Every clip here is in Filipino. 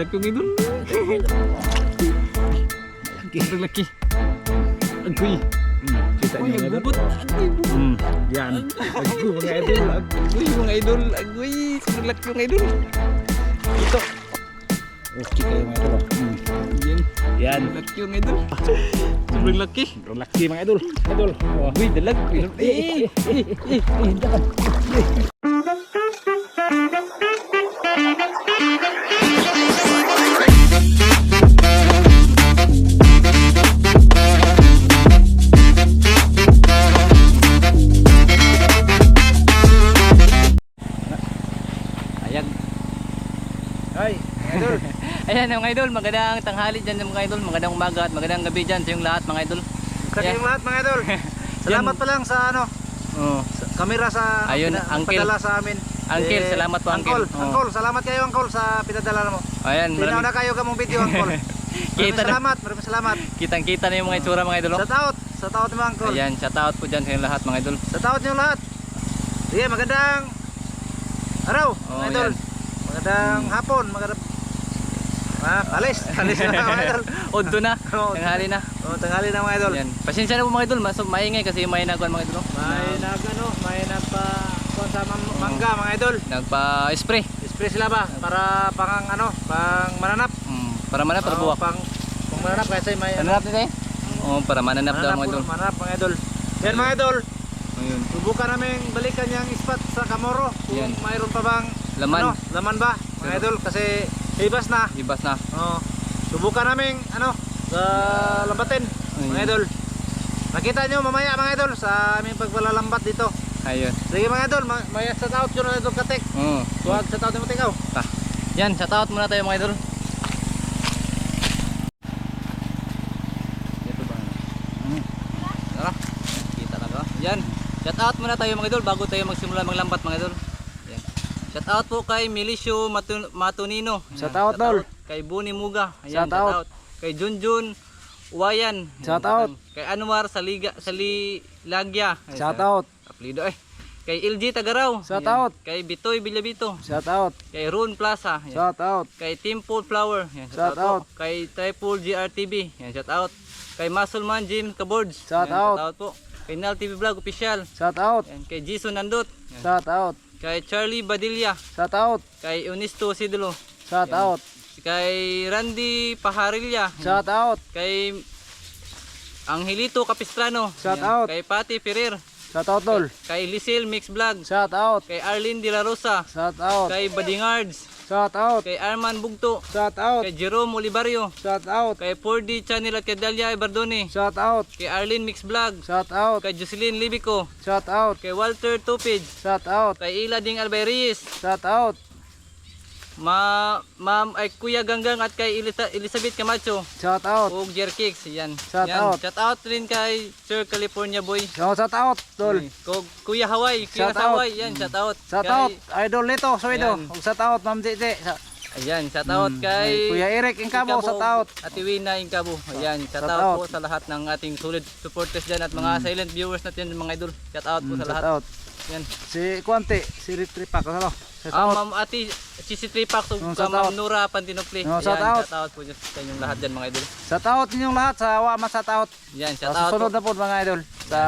Laki yung idol. Laki. Agoy. Kita niyo mga idol. Yan. Agoy mga idol. Agoy mga idol. Agoy. Sobrang laki yung idol. Ito. Okay kayo mga idol. Yan. Laki yung idol. Sobrang laki. Sobrang laki mga idol. Idol. Agoy dalag. Dalag. Ayan mga idol, magandang tanghali dyan mga idol, magandang umaga at magandang gabi dyan sa yung lahat mga idol. Sa yung lahat mga idol. Salamat pa lang sa ano, sa kamera sa ayun, pinadala sa amin. Uncle, salamat po Uncle. Uncle, salamat kayo Uncle sa pinadala mo. Ayan, Tinaw na kayo kamong video Uncle. Maraming salamat. Kitang-kita na yung mga itsura mga idol. Shout out mo Uncle. Ayan, shout out po dyan sa yung lahat mga idol. Shout out niyo lahat. Sige, magandang araw mga idol. Magandang hapon, magandang alis na mga idol. Odo na, tanghali na. Tanghali na mga idol. Ayan. Pasensya na po mga idol, maingay kasi may nagkuhan mga idol. May nagpa sa mangga mga idol. Nagpa-spray. Spray sila ba para pang mananap. Para mananap, para buwak. Pang mananap kasi may mananap nito eh? Oo, para mananap daw mga idol. Mananap mga idol. Yan mga idol. Ayun. Subukan namin balikan yung spot sa Kamoro kung mayroon pa bang laman ba mga idol kasi hibas na. Subukan namin lambatin mga idol. Nakita nyo mamaya mga idol sa aming pagpalalambat dito. Ayun. Sige mga idol, may shout out yun na idol Katek. Huwag shout out mo ikaw. Yan, shout out muna tayo mga idol. Ito ba? Tara. Kita na ba? Yan. Shout out muna tayo mga idol bago tayo magsimula maglambat mga idol. Yan. Shout out po kay Milicio Matunino. Shout out tol. Kay Buni Muga. Ayan, shout out. Kay Junjun Wayan. Shout out. Kay Anwar Salagya. Shout out. Aplido Kay LG Tagaraw. Shout out. Kay Bitoy Villabito. Shout out. Kay Rune Plaza. Yan. Shout out. Kay Temple Flower. Yan. Shout out. Kay Triple GRTV. Yan. Shout out. Kay Muscleman Jim Caboards. Shout yan. out. Shout out po. Kay Nal TV Vlog Official. Shout out. Yan. Kay Jason Nandut. Yan. Shout out. Kay Charlie Badilla. Shout out. Kay Unisto Sidolo. Shout Yan. out. Kay Randy Paharilla. Shout out. Kay Angelito Capistrano. Shout Yan. out. Kay Patty Ferrer. Shout out tol. Kay Lisil Mix Vlog. Shout out. Kay Arlene De La Rosa. Shout out. Kay Badingards. Shout out. Kay Arman Bugto. Shout out. Kay Jerome Olivario. Shout out. Kay 4D Channel at kay Dalia Ibardone. Shout out. Kay Arlene Mix Vlog. Shout out. Kay Jocelyn Libico. Shout out. Kay Walter Tupid. Shout out. Kay Ila Ding Albayriz. Shout out. Ma'am ay Kuya Ganggang at kay Elizabeth Camacho. Shout out. O Jerkix. Yan. Shout Yan. out. Shout out rin kay Sir California Boy. Shout out tol. Kuya Hawaii. Kuya Shout out. Hawaii. Yan. Shout out. Shout Kay- out idol nito Suedo. Yan. Shout out Ma'am Tete. Ayan. Shout out kay Kuya Eric Incabo. Shout out. Ate Wina Incabo. Ayan, shout Shout out out. po sa lahat ng ating solid supporters dyan at mga silent viewers natin mga idol. Shout out po sa Shout lahat. out. Yan. Si Kwante, si Ritripak. Ano? Shout out. Ma'am Ate Sisi Tripak, so, Shout out. Ma'am Nura Pantinopli. Shout out. Shout out po sa inyong lahat dyan mga idol. Shout out ninyong lahat sa Wama shout out. Yan, shout Sa out sunod po. na po mga idol. Sa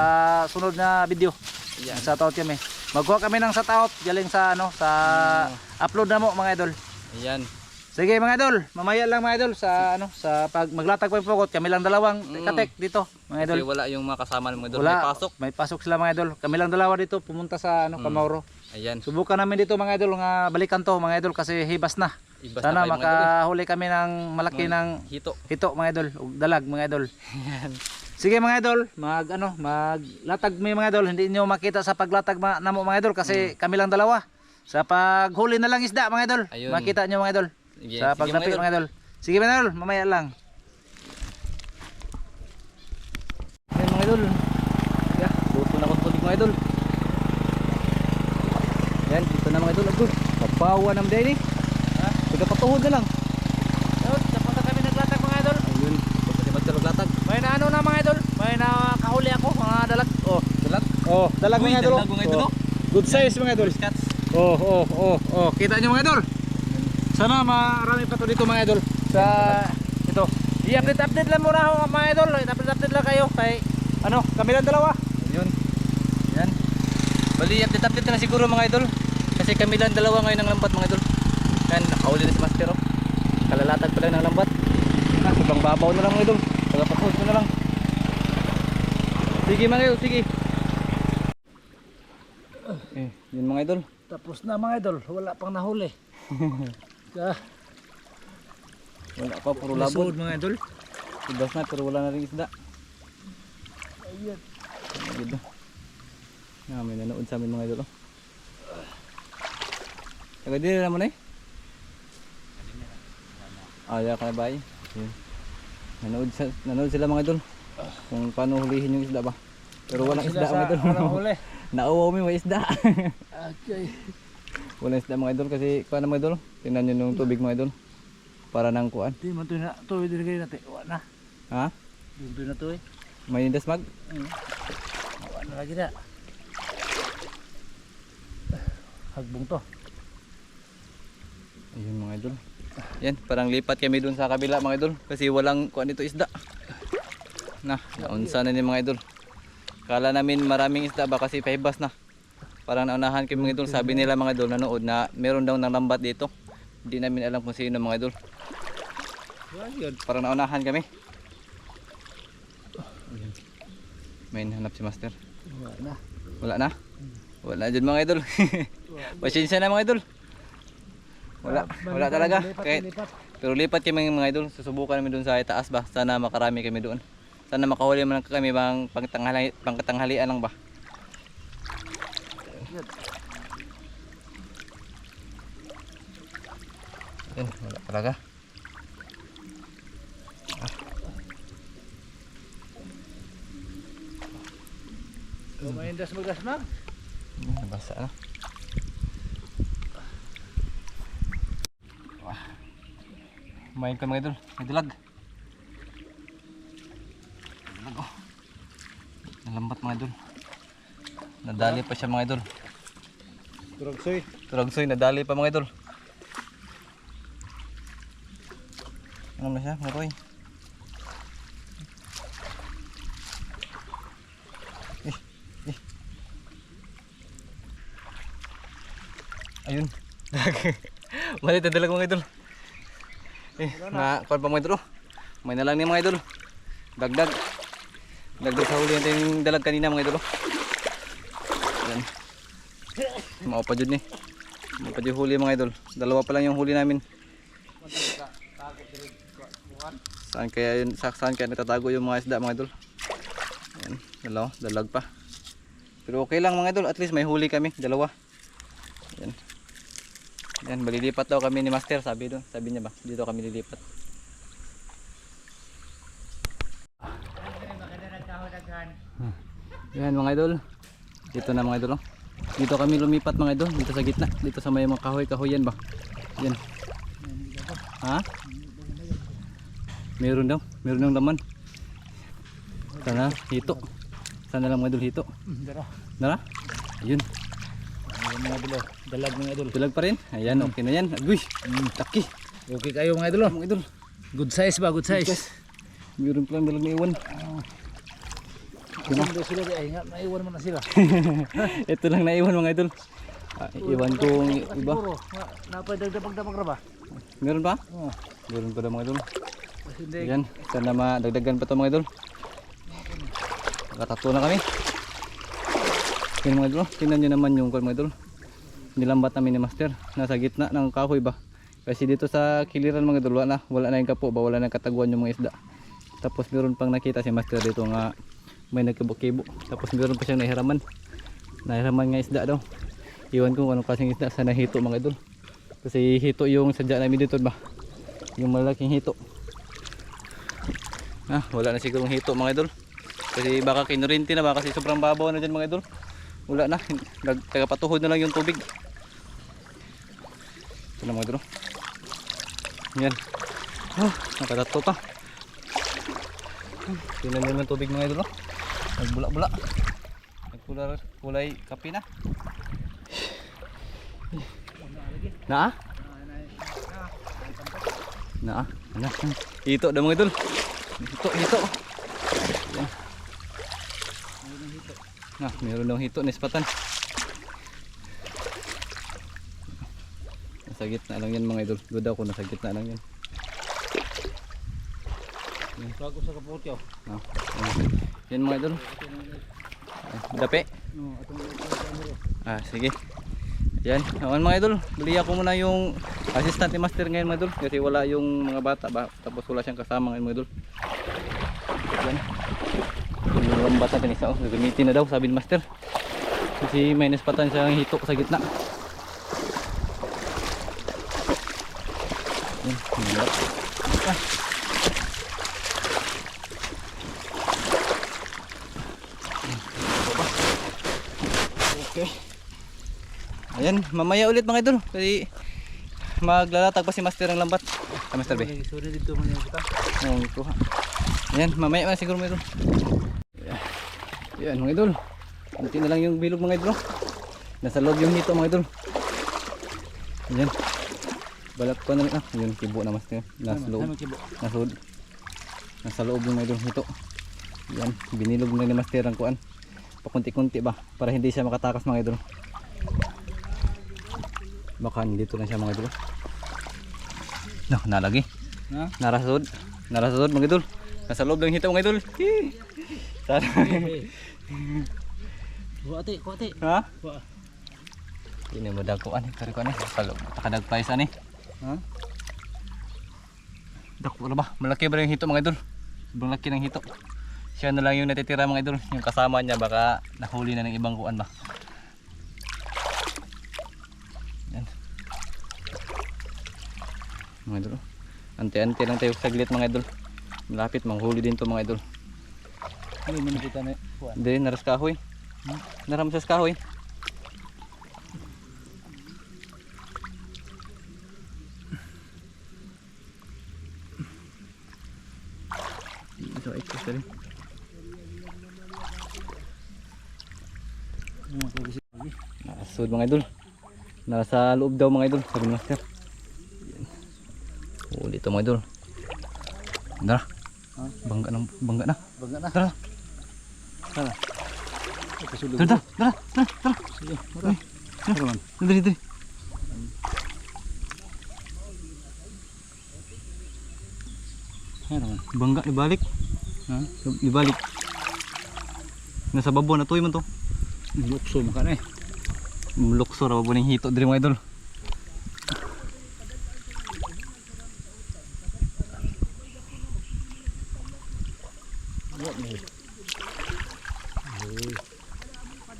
sunod na video. Yan. Shout out kami. Magkuha kami ng shout out galing sa sa upload na mo mga idol. Ayan. Sige mga idol, mamaya lang mga idol sa sa pag maglatag pa yung pukot, kami lang dalawang katek dito mga idol. Kasi wala yung mga kasama ng mga idol. Wala, May pasok. may pasok sila mga idol. Kami lang dalawa dito pumunta sa Kamauro. Ayan. Subukan namin dito mga idol nga balikan to mga idol kasi hibas na. Ibas Sana na kayo, mga makahuli kami ng malaki ng Hito. hito mga idol, ug dalag mga idol. Ayan. Sige mga idol, maglatag may mga idol, hindi niyo makita sa paglatag namo mga idol kasi kami lang dalawa. Sa paghuli na lang isda mga idol, Ayun. makita niyo mga idol. Sige, Sa sige, paglapit mga idol. Sige mga idol, mamaya lang. Ayan mga idol. Yeah, luto na kong tubig mga idol. Yan, dito na mga idol. Agod. Papawa ng day ni. Ha? Pagkapatuhod na lang. Ayun, tapos kami naglatag mga idol. Ayun. Pwede magkalog-latag. May na na mga idol, may nakahuli ako mga dalag. Oh, Dalag. oh, dalag Uy, mga idol. dalag mga idol. Oh. Good size mga idol. Cats. Oh, kita niyo mga idol. Sana marami pa to dito mga idol sa ito. I-update lang muna ako mga idol. I-update lang kayo kay ano, kami lang dalawa. Yun. Yan. Bali, update na siguro mga idol. Kasi kami lang dalawa ngayon ng lambat mga idol. Yan, nakahuli na si Master oh. Kalalatag pa lang ng lambat. Sobrang babaw na lang mga idol. Tagapapos mo na lang. Sige mga idol, sige. Yun mga idol. Tapos na mga idol, wala pang nahuli. Wala pa, puro labot. Mga idol. Ibas na, pero wala na rin isda. Ayan. Ayun. May nanood sa amin mga idol. Taga dili naman eh. Ya ka na ba? Nanood sila mga idol. Kung paano hulihin yung isda ba. Pero walang isda mga idol. Walang huli. Nauwaw may isda. Okay. Walang isda mga idol kasi paano mga idol? Tingnan nyo yung tubig mga idol. Para nang kuan. Di man to na to din kayo natin. Wala na. Ha? Dito na to eh. May dasmag? Wala na lagi na. Hagbong to. Ayun mga idol. Yan, parang lipat kami dun sa kabila mga idol kasi walang kuan dito isda. Naunsa na ni mga idol. Kala namin maraming isda ba kasi pahibas na. Parang naunahan kami mga idol. Sabi nila mga idol nanood na meron daw ng lambat dito. Hindi namin alam kung sino mga idol. Parang naunahan kami. May hanap si Master. Wala na. Wala na? Wala na dyan mga idol. Pasensya na mga idol. Wala talaga. Pero lipat kami mga idol. Susubukan namin doon sa itaas ba. Sana makarami kami doon. Sana makahuli man kami bang pangkatanghalian lang ba. Wala talaga. Kumaindas mag-asmag. Nabasa na. Kumain ka mga idol. May dalag. Dalag oh. Nalambat mga idol. Nadali pa siya mga idol. Turagsoy. Turagsoy, nadali pa mga idol. Ano na siya? Meroy. Ayun. Malit na dalag mga idol. Kuwan pa mga idol. May na lang ni mga idol. Dagdag sa huli natin yung dalag kanina mga idol. Ayan. Maupa dyan eh. Maupa dyan huli mga idol. Dalawa pa lang yung huli namin. Saan kaya natatago yung mga isda mga idol. Ayan. Dalawa. Dalag pa. Pero okay lang mga idol. At least may huli kami. Dalawa. Ayan. Yan, malilipat daw kami ni Master, sabi doon. Sabi niya ba, dito kami lilipat. Yan mga idol. Dito na mga idol. Oh. Dito kami lumipat mga idol, dito sa gitna, dito sa may mga kahoy-kahoyan ba. Yan. Ha? Meron daw, meron ng laman. Sana hito. Sana lang mga idol hito. Dara? Ayun. Mga idol, dalag mga idol. Dalag pa rin. Ayan, okay na yan. Agoy, taki. Okay kayo mga idol. Mga idol. Good size ba? Good size. Meron pa lang dalag na iwan. Sino sila di ay nga naiwan mo na sila. Ito lang naiwan mga idol. Iwan kong iba. Napay-dagdag ra ba? Meron pa? Oo. Meron pa daw mga idol. Hindi. Ayan, sana madagdagan pa ito mga idol. Nakatato na kami. Yan mga idol, tingnan nyo naman yung mga idol. Nilambat namin ni Master. Nasa gitna ng kahoy ba. Kasi dito sa kiliran mga idol, wala na yung kapo ba, wala na kataguan yung mga isda. Tapos meron pang nakita si Master dito nga may nagkibo-kibo. Tapos meron pa siyang nahiraman. Nahiraman nga isda daw. Iwan ko kung anong klaseng isda. Sana hito mga idol. Kasi hito yung sadya namin dito ba. Yung malaking hito. Wala na sigurong hito mga idol. Kasi baka kinurinti na ba kasi sobrang babaw na dyan mga idol. Wala na. Tagapatuhod na lang yung tubig. Ito na mga idol. Yan. Nakatato pa. Tingnan nyo yung tubig mga idol. Nagbula-bula. Nagkulay kape na. Na? Anak. Hito daw mga idol. Hito. Yan. Meron daw hito na ispatan. Nasa gitna lang yan mga idol. Duda ko nasa gitna lang yan. Bago sa kaputi oh. Yan mga idol. Dape. Sige. Yan, awan mga idol. Bili ako muna yung assistant ni master ngayon mga idol kasi wala yung mga bata ba, tapos wala siyang kasama ngayon mga idol. Yan. Yung lambat natin isa gagamitin na daw sabi ni master. Kasi may nispatan siyang hito sa gitna. Yan, okay. Ayan, mamaya ulit mga idol kasi maglalatag pa si master ng lambat. Master B. Sorry dito man kita. Ito ha. Ayan, mamaya man siguro mga idol. Ayan mga idol. Kunti na lang yung bilog mga idol. Nasa loob yung hito mga idol. Ayan. Balat ko na rin. Yun, kibo na master. Nasa loob. Nasa loob yung mga idol hito. Ayan, binilog na ni master ang kuan. Pakunti-kunti ba para hindi siya makatakas mga idol. Baka dito lang siya mga idol. Nalagi. Narasod mga idol. Nasa loob ng hito mga idol. Sana. Kuwate. Ha? Ini mo dagko ani, kari ko ani. Kalau takadagpais ani. Ha? Dako ba? Malaki ba yung hito mga idol? Sobrang laki ng hito. Siya na lang yung natitira mga idol. Yung kasama niya baka nahuli na ng ibang kuan ba. Yan. Mga idol. Ante-ante lang tayo saglit mga idol. Malapit manghuli din to mga idol. Hindi mo nakita na kuan. Hindi, naras kahoy. Naramsas kahoy. Ito ay ito rin. Nakasud mga idol. Nasa loob daw mga idol, sabi ni master. Huli ito mga idol. Tara. Bangga na. Tara. Tara. Sige, mura. Dali. Bangga ibalik. Ibalik. Nasa babo na tuy man to. Lukso mo ka na eh. Lukso ra ba ning hito diri mga idol.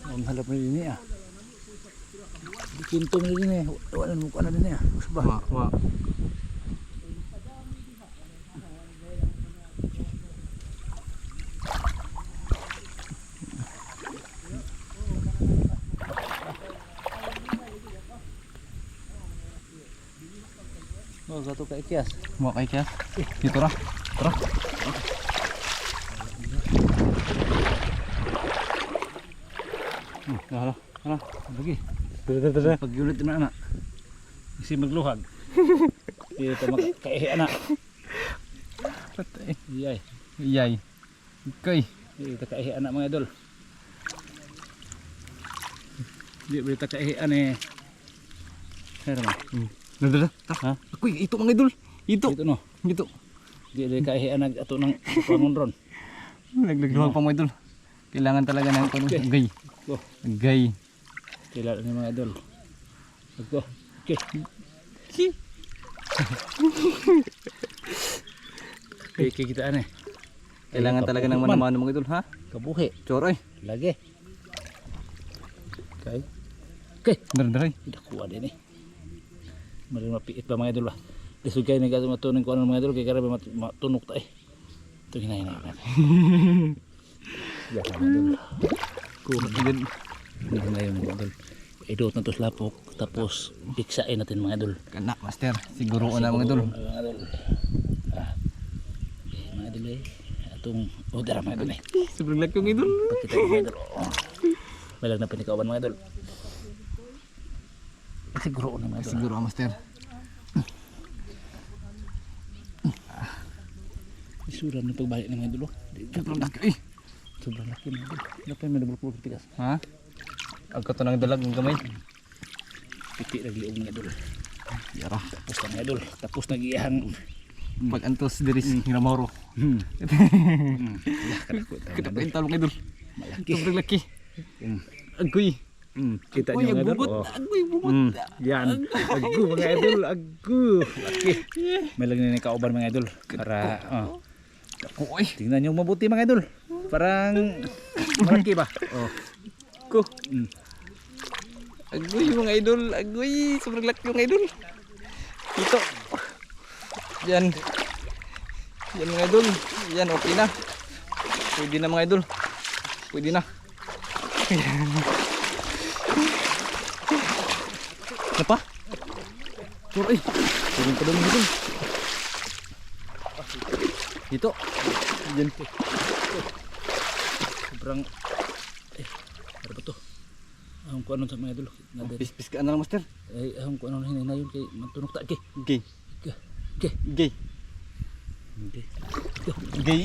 Ang halap na din niya. Kinto na din eh. Wala mo ko na din niya. Wa. Oh, gato ka ikyas. Wa kay kya. Dito ra. Tara. Hala. Lagi. Tara. Pag-unit na anak. Kasi magluhag. Hindi ito makakaihi anak. Patay. Iyay. Okay. Hindi ito kaihi anak mga idol. Hindi ba ito kaihian eh. Kaya naman. Dala. Ha? Ako ito mga idol. Ito. Ito no. Ito. Hindi ito kaihian ato ng pangunron. Naglagluhag pa mga idol. Kailangan talaga ng gay. Oh. Gay. Kailangan ng mga idol. Ito. Okay. Okay, kita ano eh. Kailangan talaga ng manamano mga idol ha. Kabuhi. Choroy. Lagi. Okay. Daray. Tidak kuha din eh. Mari mapiit pa mga idol ba. Disugay na gato matunin ko ano mga idol. Kaya karami matunok ta eh. Ito hinahin natin. Diyan mga idol. Kuha din. Hindi na yung mga idol. Idot na to lapok. Tapos piksain natin mga idol. Kanak master. Siguro na mga idol. Mga idol. Mga idol eh. Atong order mga idol eh. Sobrang laki yung idol. Pagkita mga idol. Malag na pinikawan mga idol. Siguro na mga idol. Siguro master. Suram na pagbalik ng mga idol. Sobrang laki. Sobrang laki mga idol. Dapat may double pulog tigas. Ha? Agka to ng dalag ng gamay. Piti nagliog mga idol. Yara. Tapos na mga idol. Tapos nag-iihang. Pag antos diri sa Hiramoro. Kita pa yung talong idol. Malaki. Sobrang laki. Agoy. Kita Uy, nyo mga idol. agbubot. Oh. Agoy, bubot. Yan. Agu mga idol. Agu. Laki. May lang na kauban mga idol. Para Uy. tingnan nyo mabuti mga idol. Parang malaki ba? Oh. Ko. Agoy mga idol. Agoy. Sobrang laki mga idol. Ito. Yan. Yan mga idol. Yan okay na. Pwede na mga idol. Pwede na. Ano pa? Sure eh. Turun pa doon dito. Dito. Diyan. Sobrang ano ba to? Ahong ko ano sa mga idol. Pis-pis ka na lang master. Ay ahong ko ano hinay yun kay magtunok ta kay. Gay. Okay. Gay. Okay. Gay.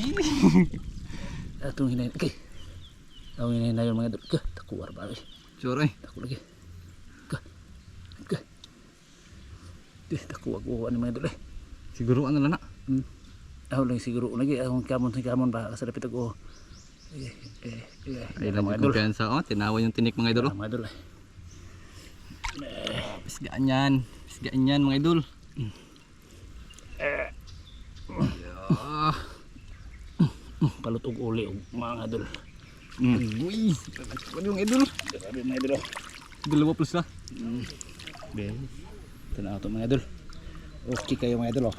Atong hinay. Okay. Ahong hinay yun mga idol. Ka takuwar ba eh. Sure eh. Taku lagi. Ka. Takuwar ko ano mga idol eh. Siguro ano lang na. Ahong lang siguro lagi ahong kamon ba sa dapat ako. Ay lang yung kumpiyansa. Oh, tinawa yung tinik mga idol. Mga idol eh. Pisgaan yan. Pisgaan yan mga idol. Palut og uli og mga idol. Uy, ano yung idol? Grabe mga idol. 2 plus na. Bel. Tanaw to mga idol. Okay kayo mga idol oh.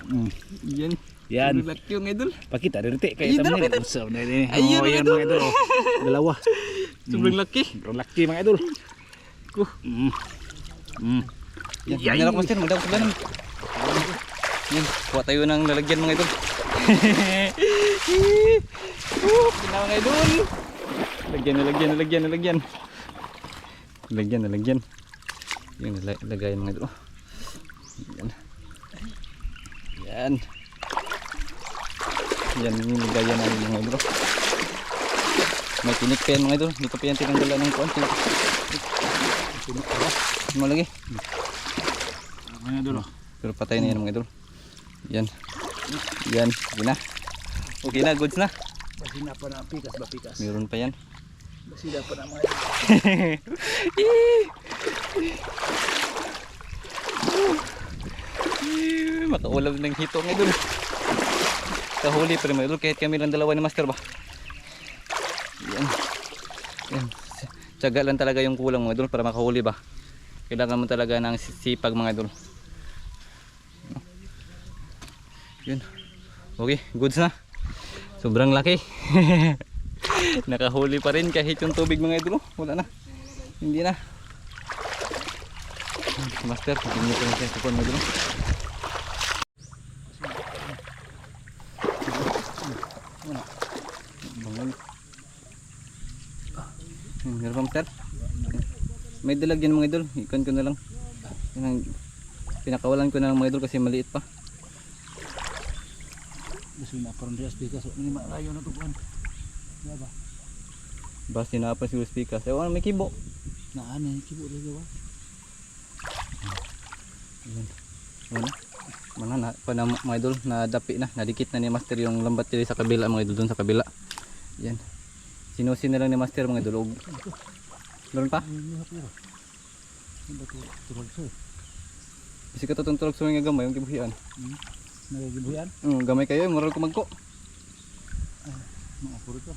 Yan. Yan. Sobrang laki yung idol. Pakita dirite kay Ayun, tamo idol. ni. So na ni. Ayun, Oh, yan idol. mga idol. Oh. Dalawa. Sobrang laki. Sobrang laki mga idol. Ko. Yan, yan ako master. Magdawag sa banan. Yan, kuha tayo ng lalagyan mga idol. Pinaw mga idol. Lagyan. Lagyan. Yung lagayan mga idol. Yan. Yan yung lagayan namin mga idol. May tinik pa yan mga idol. Hindi ko pa yan tinanggalan ng kuwan. Tinik pa. Ano lagi? Mga idol oh. Pero patay na yan mga idol. Yan. Okay na. Okay na, goods na. Basi na pa na pikas ba pikas. Meron pa yan. Basi na pa na mga idol. Makaulam ng hito mga idol. Kahuli pa rin mga idol. Kahit kami lang dalawa ni master ba. Yan. Tiyaga lang talaga yung kulang mga idol para makahuli ba. Kailangan mo talaga ng sipag mga idol. Yun. Okay, goods na. Sobrang laki. Nakahuli pa rin kahit yung tubig mga idol. Wala na. Hindi na. Master, hindi ko na siya kupon mga idol. Bangal. Meron pa master? May dalag yan mga idol. Ikon ko na lang. Pinakawalan ko na lang mga idol kasi maliit pa. Basi na pa rin dias pikas. Ni malayo na to kuan. Diba ba? Basta sinapa si Uspikas. Ewan may kibo. Naan eh kibo dito ba? Ano? Mana na pa na mga idol na dapi na, nadikit na ni master yung lambat diri sa kabila mga idol, doon sa kabila. Yan. Sinusin na lang ni master mga idol. Meron pa? Kasi ka tutong tulog sa mga gamay yung kibuhian. Nagagibuyan? Gamay kayo, moral ko magko. Mga puro to.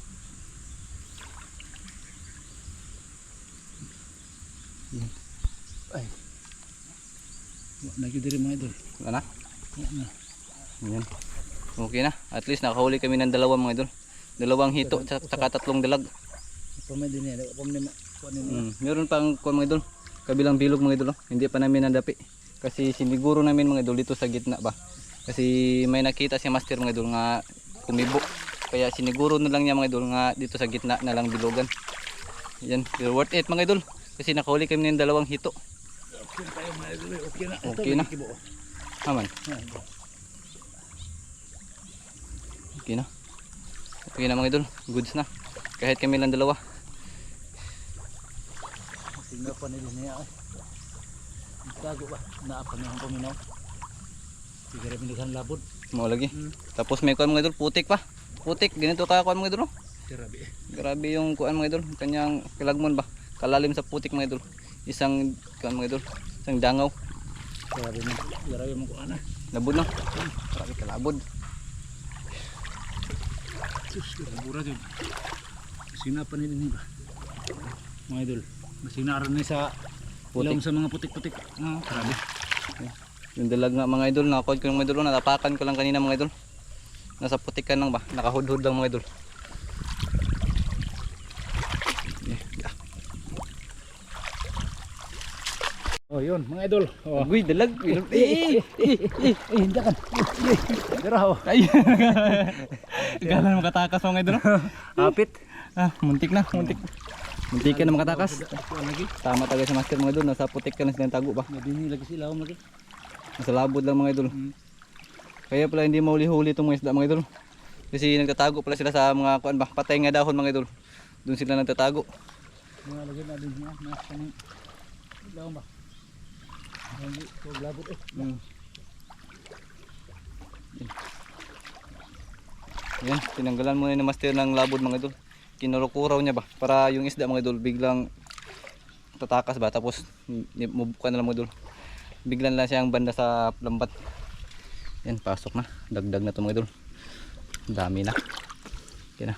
Ay. Lagi diri mga idol. Wala na? Yan na. Yan. Okay na. At least nakahuli kami ng dalawa mga idol. 2 hito at saka 3 dalag. Pamay din niya. Meron pang kuwan mga idol. Kabilang bilog mga idol. Hindi pa namin nadapi. Kasi siniguro namin mga idol dito sa gitna ba. Kasi may nakita si master mga idol nga kumibo. Kaya siniguro na lang niya mga idol nga dito sa gitna na lang bilogan. Yan. Pero worth it mga idol. Kasi nakahuli kami ng 2 hito. Okay na. Okay na. Aman. Okay na. Okay na mga idol. Goods na. Kahit kami lang dalawa. Tingnan pa nila niya ay. Tago ba? Naapan na ang paminaw. Tigara pindihan labod. Mau lagi. Tapos may kuan mga idol, putik pa. Putik, ganito ka kuan mga idol. Grabe. Grabe yung kuan mga idol, kanyang kilagmon ba. Kalalim sa putik mga idol. Isang kuan mga idol, isang dangaw. Grabe mo ko ana. Labod no. Grabe kalabod. Sus, mura jud. Sina pa nila ni ba? Mga idol. Masinaran ni sa putik sa mga putik-putik. Grabe. Yung dalag nga mga idol, nakakod ko ng mga idol, natapakan ko lang kanina mga idol. Nasa putikan lang ba, nakahudhud lang mga idol. Oh, yun mga idol. Oh. Uy, dalag. Hindi kan. Dira ho. Ay. Gala na makatakas mga idol. Hapit. Muntik na, muntik. Muntik ka na makatakas. Tama talaga sa master mga idol, nasa putik ka na silang tago ba. Nabini lagi sila lagi. Nasa labod lang mga idol. Kaya pala hindi mahuli-huli itong mga isda mga idol. Kasi nagtatago pala sila sa mga kuan ba, patay nga dahon mga idol. Doon sila nagtatago. Mga lagi na din niya, mas kanang daw ba. Hindi ko labot eh. Yan, tinanggalan muna ni master ng labod mga idol. Kinurukuraw niya ba para yung isda mga idol biglang tatakas ba, tapos mubukan na lang mga idol. Biglan lang siyang banda sa lambat. Yan, pasok na. Dagdag na ito mga idol. Dami na. Yan na.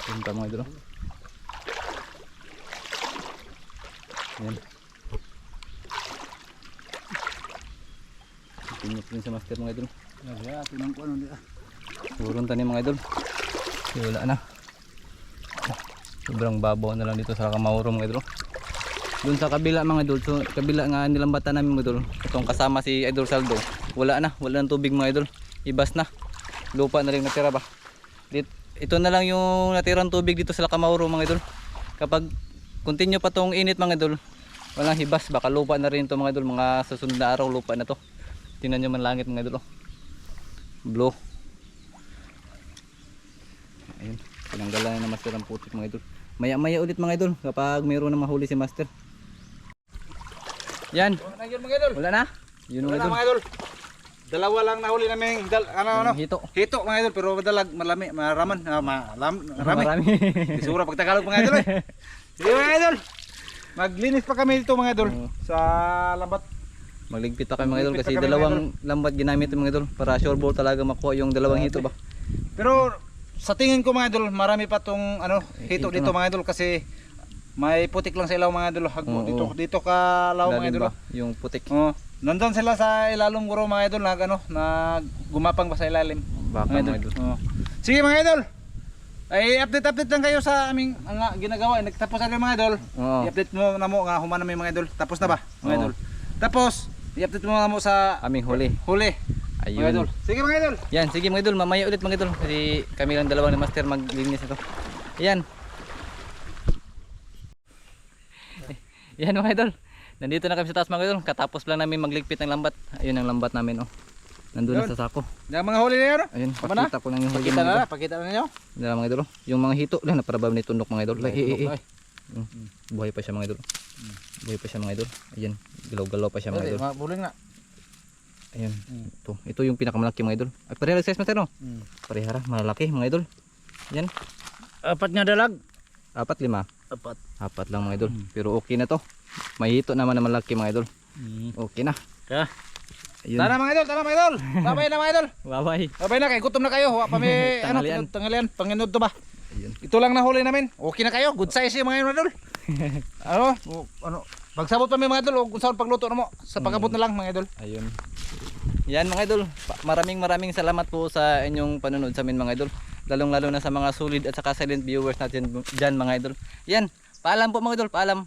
Yan pa mga idol. Yan. Pinyok din sa master mga idol. Ya, tinang ko ano dia. Surun tani mga idol. Wala na. Sobrang babaw na lang dito sa Kamauro mga idol. Doon sa kabila mga idol, so kabila nga nilambatan namin mga idol. Itong kasama si Idol Saldo. Wala na, wala nang tubig mga idol. Ibas na. Lupa na rin natira ba. Ito na lang yung natirang tubig dito sa Kamauro mga idol. Kapag continue pa tong init mga idol, walang hibas, baka lupa na rin to mga idol. Mga susunod na araw lupa na to. Tingnan nyo man langit mga idol. Blue. Ayun, pinanggalan na master ang putik mga idol. Maya-maya ulit mga idol kapag mayroon na mahuli si master. Yan. Wala na. Yun Wala mga idol. mga idol. Dalawa lang nahuli namin ano. Hito. Hito mga idol pero madalag malami, maraman, marami. Marami. Isura pag Tagalog mga idol eh. Sige mga idol. Maglinis pa kami dito mga idol sa lambat. Magligpit pa kami mga idol Magligpit kasi pa kami, dalawang lambat ginamit mga idol para sure ball talaga makuha yung dalawang hito ba. Pero sa tingin ko mga idol, marami pa tong ano, hito Hito dito na. mga idol kasi may putik lang sa ilaw mga idol. Hagbo dito ka law mga Lalim idol. ba? Yung putik. Oh, nandun sila sa ilalong guro mga idol na gumapang ba sa ilalim. Baka mga idol. Oh. Sige mga idol. Ay update lang kayo sa aming nga ginagawa. Nagtapos na mga idol. Oo. I-update mo na mo nga humana may mga idol. Tapos na ba mga Oo. idol? Tapos i-update mo na mo sa Aming huli. huli. Mga idol. Ayun. Sige mga idol. Yan, sige mga idol, mamaya ulit mga idol kasi kami lang dalawa ni master maglinis ito. Yan. Yan mga idol. Nandito na kami sa taas mga idol. Katapos lang namin magligpit ng lambat. Ayun ang lambat namin oh. Nandun na Yun. sa sako. Yung mga huli na yun. Ayun, Tama na? pakita ko lang yung huli Pakita mga na, idol. pakita na niyo. Yan mga idol. Oh. Yung mga hito lang naparabab ni tundok mga idol. Ay. Buhay pa siya mga idol. Buhay pa siya mga idol. Ayun, galaw-galaw pa siya mga idol. Buling na. Ayun. Ito yung pinakamalaki mga idol. Ay, pareha size master no? Parehara, malaki mga idol. Yan. Apat nga dalag. 4, 5. Apat. 4 lang mga idol. Pero okay na to. May hito naman na malaki mga idol. Okay na. Kaya. Ayun. Tara mga idol, tara mga idol. Babay na mga idol. Bye-bye. Babay na kay gutom na kayo. Wa pa may Tanghalian. tanghalian, panginod to ba? Ayun. Ito lang nahuli namin. Okay na kayo. Good size yung mga idol. ano? Pagsabot pa may mga idol, kung saan pagluto na mo. Sa pagabot na lang mga idol. Ayun. Yan mga idol. Maraming salamat po sa inyong panonood sa amin mga idol. Lalong-lalo na sa mga solid at saka silent viewers natin dyan mga idol. Yan. Paalam po mga idol. Paalam.